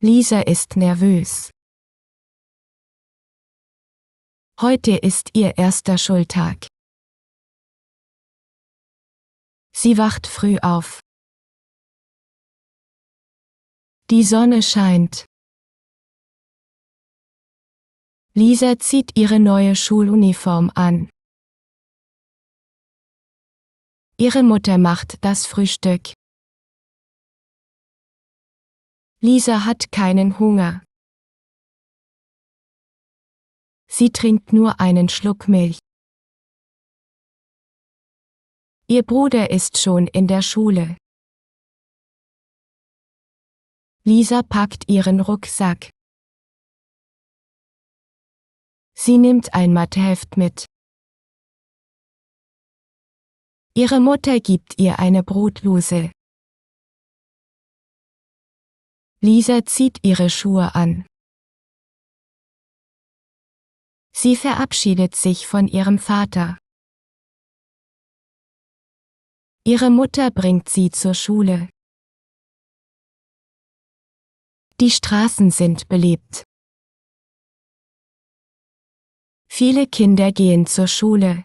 Lisa ist nervös. Heute ist ihr erster Schultag. Sie wacht früh auf. Die Sonne scheint. Lisa zieht ihre neue Schuluniform an. Ihre Mutter macht das Frühstück. Lisa hat keinen Hunger. Sie trinkt nur einen Schluck Milch. Ihr Bruder ist schon in der Schule. Lisa packt ihren Rucksack. Sie nimmt ein Matheheft mit. Ihre Mutter gibt ihr eine Brotlose. Lisa zieht ihre Schuhe an. Sie verabschiedet sich von ihrem Vater. Ihre Mutter bringt sie zur Schule. Die Straßen sind belebt. Viele Kinder gehen zur Schule.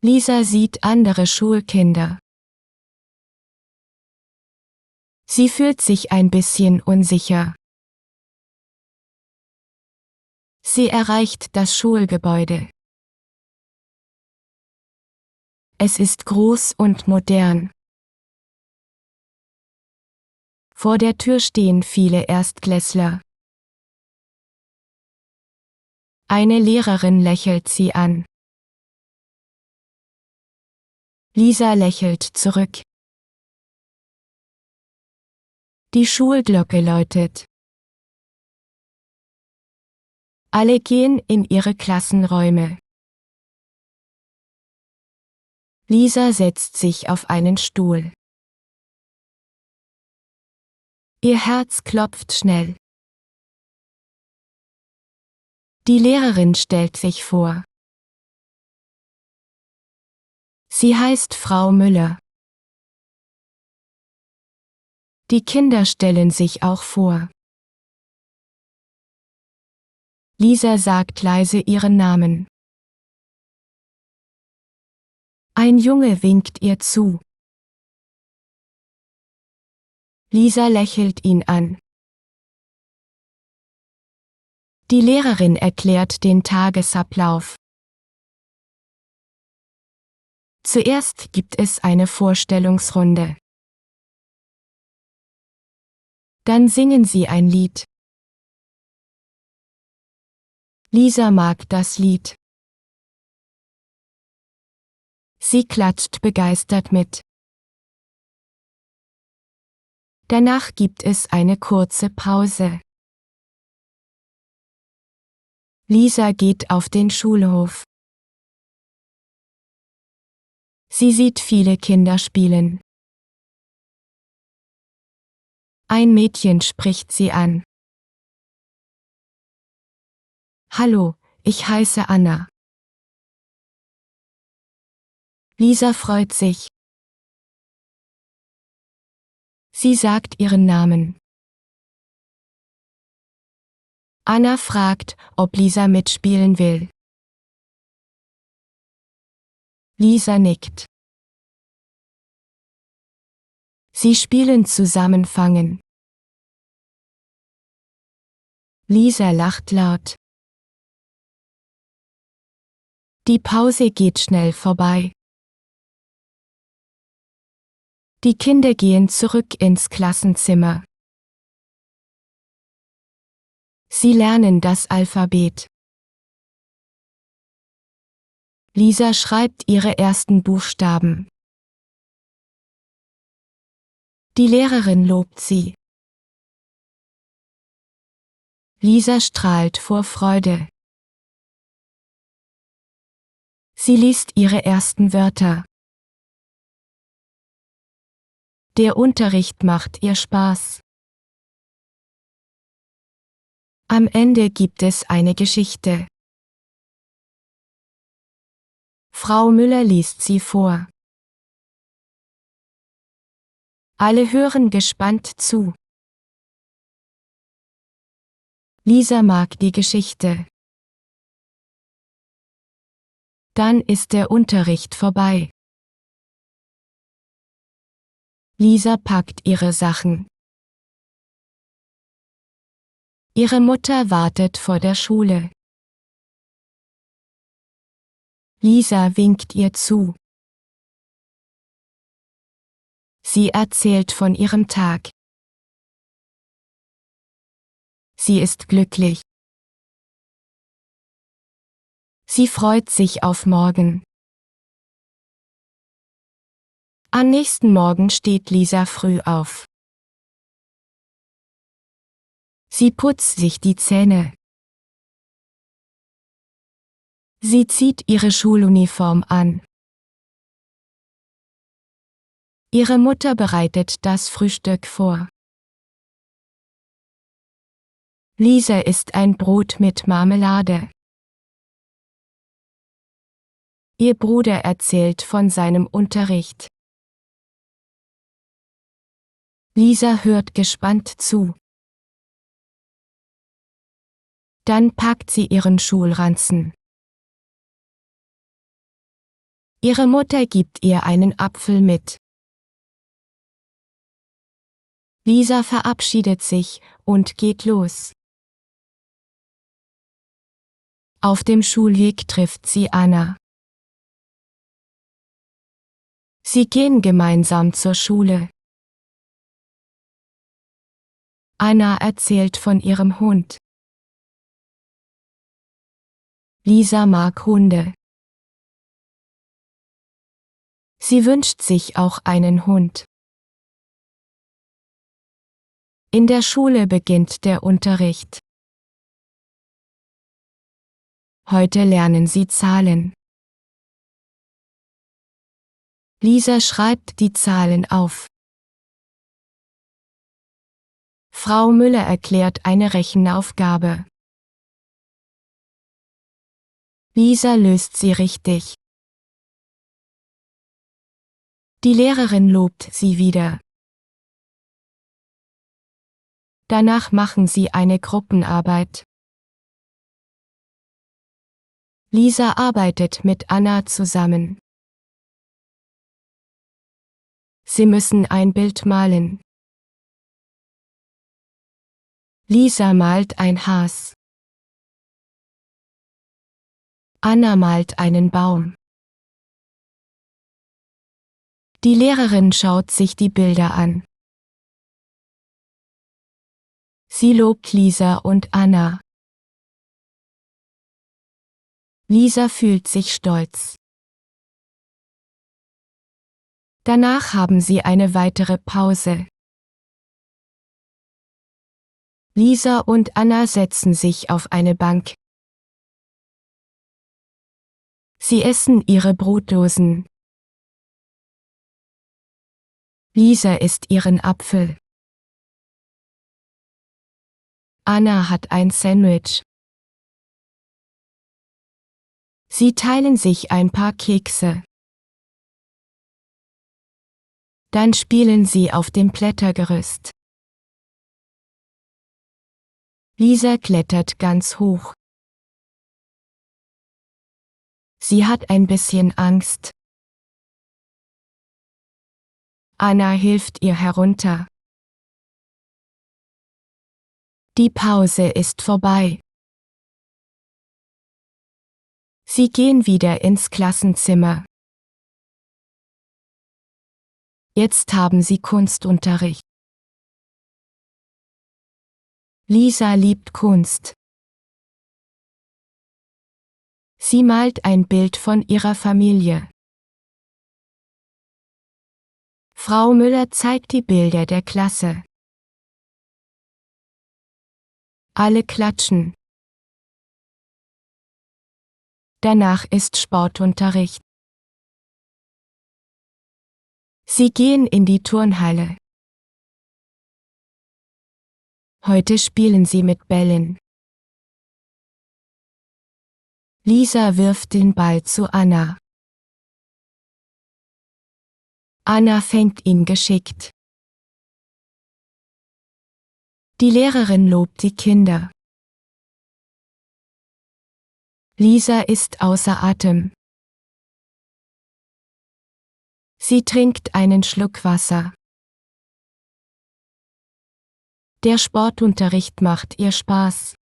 Lisa sieht andere Schulkinder. Sie fühlt sich ein bisschen unsicher. Sie erreicht das Schulgebäude. Es ist groß und modern. Vor der Tür stehen viele Erstklässler. Eine Lehrerin lächelt sie an. Lisa lächelt zurück. Die Schulglocke läutet. Alle gehen in ihre Klassenräume. Lisa setzt sich auf einen Stuhl. Ihr Herz klopft schnell. Die Lehrerin stellt sich vor. Sie heißt Frau Müller. Die Kinder stellen sich auch vor. Lisa sagt leise ihren Namen. Ein Junge winkt ihr zu. Lisa lächelt ihn an. Die Lehrerin erklärt den Tagesablauf. Zuerst gibt es eine Vorstellungsrunde. Dann singen sie ein Lied. Lisa mag das Lied. Sie klatscht begeistert mit. Danach gibt es eine kurze Pause. Lisa geht auf den Schulhof. Sie sieht viele Kinder spielen. Ein Mädchen spricht sie an. Hallo, ich heiße Anna. Lisa freut sich. Sie sagt ihren Namen. Anna fragt, ob Lisa mitspielen will. Lisa nickt. Sie spielen zusammen Fangen. Lisa lacht laut. Die Pause geht schnell vorbei. Die Kinder gehen zurück ins Klassenzimmer. Sie lernen das Alphabet. Lisa schreibt ihre ersten Buchstaben. Die Lehrerin lobt sie. Lisa strahlt vor Freude. Sie liest ihre ersten Wörter. Der Unterricht macht ihr Spaß. Am Ende gibt es eine Geschichte. Frau Müller liest sie vor. Alle hören gespannt zu. Lisa mag die Geschichte. Dann ist der Unterricht vorbei. Lisa packt ihre Sachen. Ihre Mutter wartet vor der Schule. Lisa winkt ihr zu. Sie erzählt von ihrem Tag. Sie ist glücklich. Sie freut sich auf morgen. Am nächsten Morgen steht Lisa früh auf. Sie putzt sich die Zähne. Sie zieht ihre Schuluniform an. Ihre Mutter bereitet das Frühstück vor. Lisa isst ein Brot mit Marmelade. Ihr Bruder erzählt von seinem Unterricht. Lisa hört gespannt zu. Dann packt sie ihren Schulranzen. Ihre Mutter gibt ihr einen Apfel mit. Lisa verabschiedet sich und geht los. Auf dem Schulweg trifft sie Anna. Sie gehen gemeinsam zur Schule. Anna erzählt von ihrem Hund. Lisa mag Hunde. Sie wünscht sich auch einen Hund. In der Schule beginnt der Unterricht. Heute lernen sie Zahlen. Lisa schreibt die Zahlen auf. Frau Müller erklärt eine Rechenaufgabe. Lisa löst sie richtig. Die Lehrerin lobt sie wieder. Danach machen sie eine Gruppenarbeit. Lisa arbeitet mit Anna zusammen. Sie müssen ein Bild malen. Lisa malt ein Haus. Anna malt einen Baum. Die Lehrerin schaut sich die Bilder an. Sie lobt Lisa und Anna. Lisa fühlt sich stolz. Danach haben sie eine weitere Pause. Lisa und Anna setzen sich auf eine Bank. Sie essen ihre Brotdosen. Lisa isst ihren Apfel. Anna hat ein Sandwich. Sie teilen sich ein paar Kekse. Dann spielen sie auf dem Klettergerüst. Lisa klettert ganz hoch. Sie hat ein bisschen Angst. Anna hilft ihr herunter. Die Pause ist vorbei. Sie gehen wieder ins Klassenzimmer. Jetzt haben sie Kunstunterricht. Lisa liebt Kunst. Sie malt ein Bild von ihrer Familie. Frau Müller zeigt die Bilder der Klasse. Alle klatschen. Danach ist Sportunterricht. Sie gehen in die Turnhalle. Heute spielen sie mit Bällen. Lisa wirft den Ball zu Anna. Anna fängt ihn geschickt. Die Lehrerin lobt die Kinder. Lisa ist außer Atem. Sie trinkt einen Schluck Wasser. Der Sportunterricht macht ihr Spaß.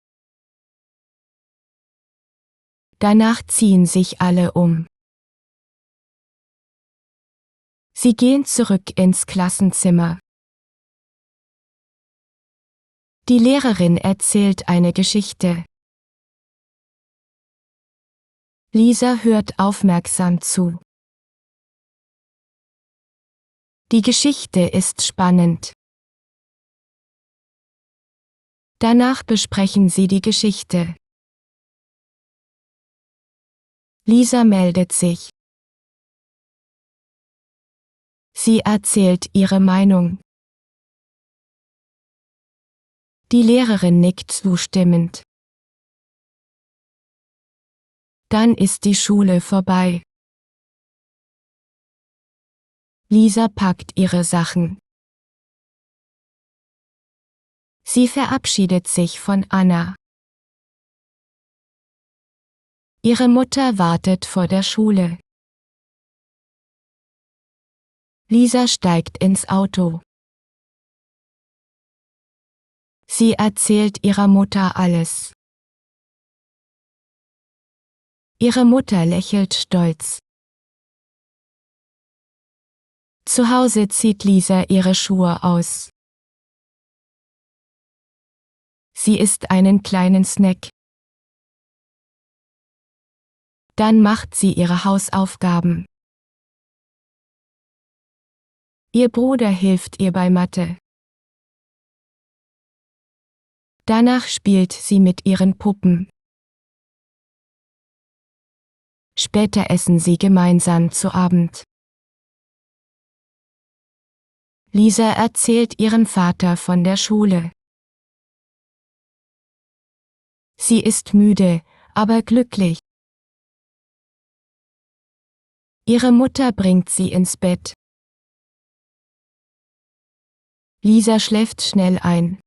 Danach ziehen sich alle um. Sie gehen zurück ins Klassenzimmer. Die Lehrerin erzählt eine Geschichte. Lisa hört aufmerksam zu. Die Geschichte ist spannend. Danach besprechen sie die Geschichte. Lisa meldet sich. Sie erzählt ihre Meinung. Die Lehrerin nickt zustimmend. Dann ist die Schule vorbei. Lisa packt ihre Sachen. Sie verabschiedet sich von Anna. Ihre Mutter wartet vor der Schule. Lisa steigt ins Auto. Sie erzählt ihrer Mutter alles. Ihre Mutter lächelt stolz. Zu Hause zieht Lisa ihre Schuhe aus. Sie isst einen kleinen Snack. Dann macht sie ihre Hausaufgaben. Ihr Bruder hilft ihr bei Mathe. Danach spielt sie mit ihren Puppen. Später essen sie gemeinsam zu Abend. Lisa erzählt ihrem Vater von der Schule. Sie ist müde, aber glücklich. Ihre Mutter bringt sie ins Bett. Lisa schläft schnell ein.